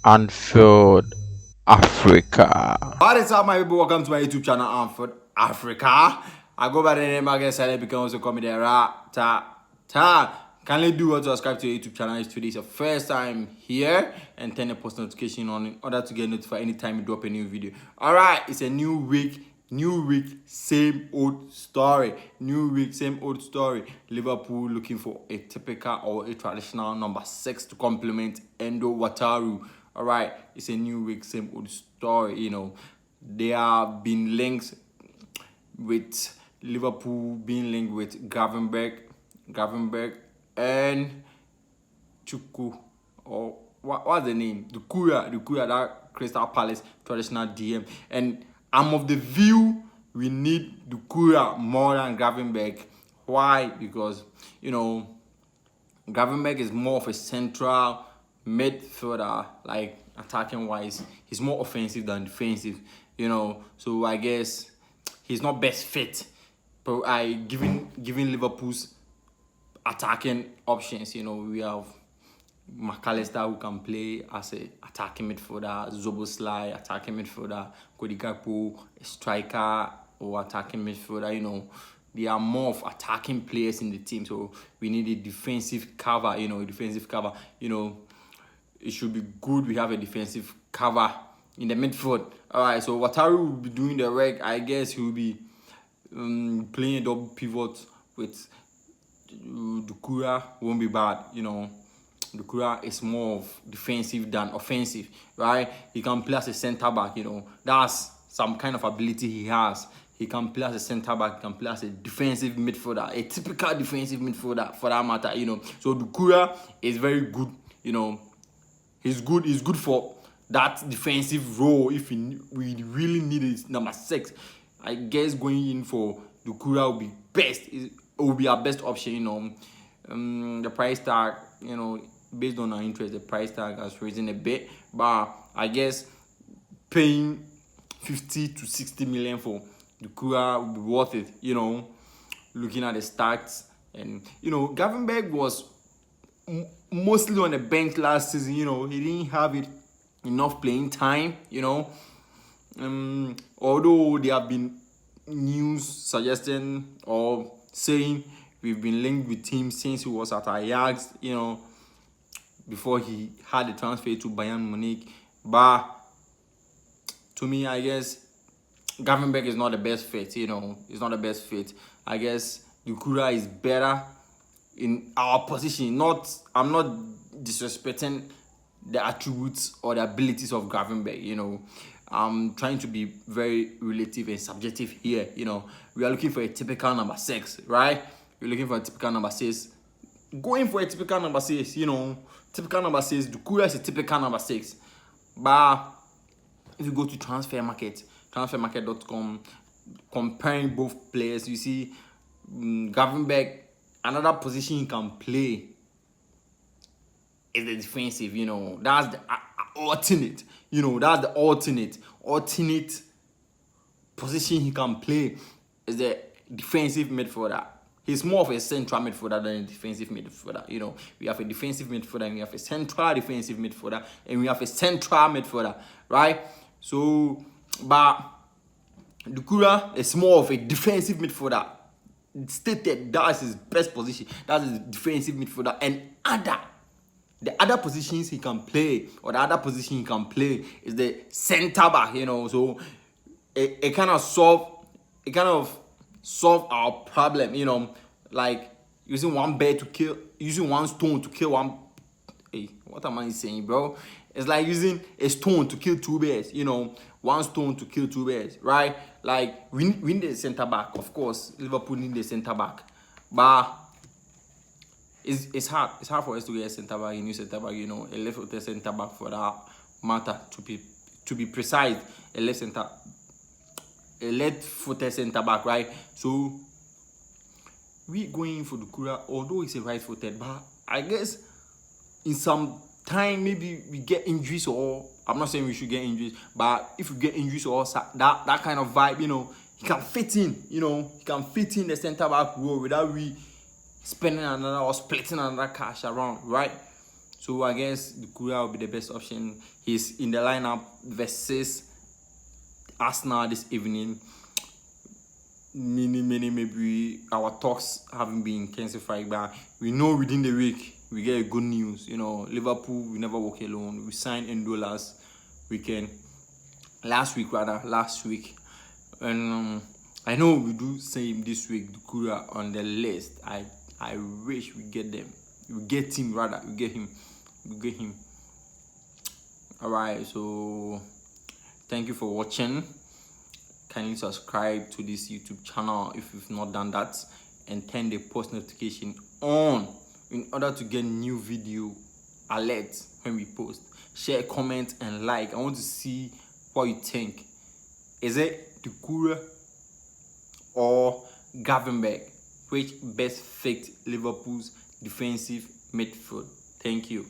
Anfield, Africa. What is up, my people? Welcome to my YouTube channel, Anfield Africa. I go by the name I guess I become also call me the ta. Kindly do what to subscribe to your YouTube channel if today is your first time here and turn the post notification on in order to get notified anytime you drop a new video. Alright, it's a new week, same old story. New week, same old story. Liverpool looking for a typical or a traditional number 6 to complement Endo Wataru. Alright, it's a new week, same old story. There have been links with Liverpool being linked with Gravenberch and Doucoure, or what's the name? Doucoure, that Crystal Palace traditional DM. And I'm of the view we need Doucoure more than Gravenberch. Why? Because Gravenberch is more of a central midfielder, like attacking wise. He's more offensive than defensive, So I guess he's not best fit. But giving Liverpool's attacking options, we have McAllister who can play as a attacking midfielder, Zoboslai attacking midfielder, Cody Gakpo a striker or attacking midfielder. There are more of attacking players in the team, so we need a defensive cover. It should be good we have a defensive cover in the midfield. All right, so Wataru will be doing the work. I guess he will be playing a double pivot with Doucoure. Won't be bad. Doucoure is more of defensive than offensive, right? He can play as a center back. That's some kind of ability he has. He can play as a center back. He can play as a defensive midfielder, a typical defensive midfielder for that matter. So Doucoure is very good. He's good for that defensive role. If we really need it, number 6, I guess going in for Doucoure will be best. It will be our best option. The price tag, based on our interest, the price tag has risen a bit, but I guess paying 50 to 60 million for Doucoure will be worth it. Looking at the stats, and Gravenberch was mostly on the bench last season. He didn't have enough playing time. Although there have been news suggesting or saying we've been linked with him since he was at Ajax, before he had the transfer to Bayern Munich. But to me, I guess Gravenberch is not the best fit. He's not the best fit. I guess Doucoure is better in our position. I'm not disrespecting the attributes or the abilities of Gravenberch. I'm trying to be very relative and subjective here. We are looking for a typical number 6, right? We're looking for a typical number 6. Going for a typical number 6, typical number 6. Doucoure is a typical number 6. But if you go to transfermarket.com, comparing both players, you see Gravenberch, another position he can play is the defensive. That's the alternate. That's the alternate position he can play is the defensive midfielder. He's more of a central midfielder than a defensive midfielder. We have a defensive midfielder and we have a central defensive midfielder and we have a central midfielder, right? So, but Doucoure is more of a defensive midfielder. Stated that's his best position. That's his defensive midfielder. And the other positions he can play, or the other position he can play is the center back. So it kind of solve our problem. Like using one stone to kill one. Hey, what am I saying, bro? It's like using a stone to kill 2 birds. One stone to kill 2 birds, right? Like we need a center back, of course. Liverpool need a center back, but it's hard. It's hard for us to get a center back, a new center back. A left-footed center back for that matter. To be precise, a left-footed center back, right? So we going for Doucoure, although he's a right-footed, but I guess in some time maybe we get injuries, or I'm not saying we should get injuries, but if we get injuries or that kind of vibe, he can fit in. He can fit in the center back role without we spending another or splitting another cash around, right? So I guess Doucoure will be the best option. He's in the lineup versus Arsenal this evening. Maybe our talks haven't been intensified, but we know within the week we get good news. You know, Liverpool, we never walk alone. We signed Endo last week, and I know we do same this week. Doucoure on the list. I wish we get them. We get him rather. We get him. All right. So thank you for watching. Kindly subscribe to this YouTube channel if you've not done that, and turn the post notification on in order to get new video alerts when we post. Share, comment, and like. I want to see what you think. Is it Doucoure or Gravenberch? Which best fit Liverpool's defensive midfield? Thank you.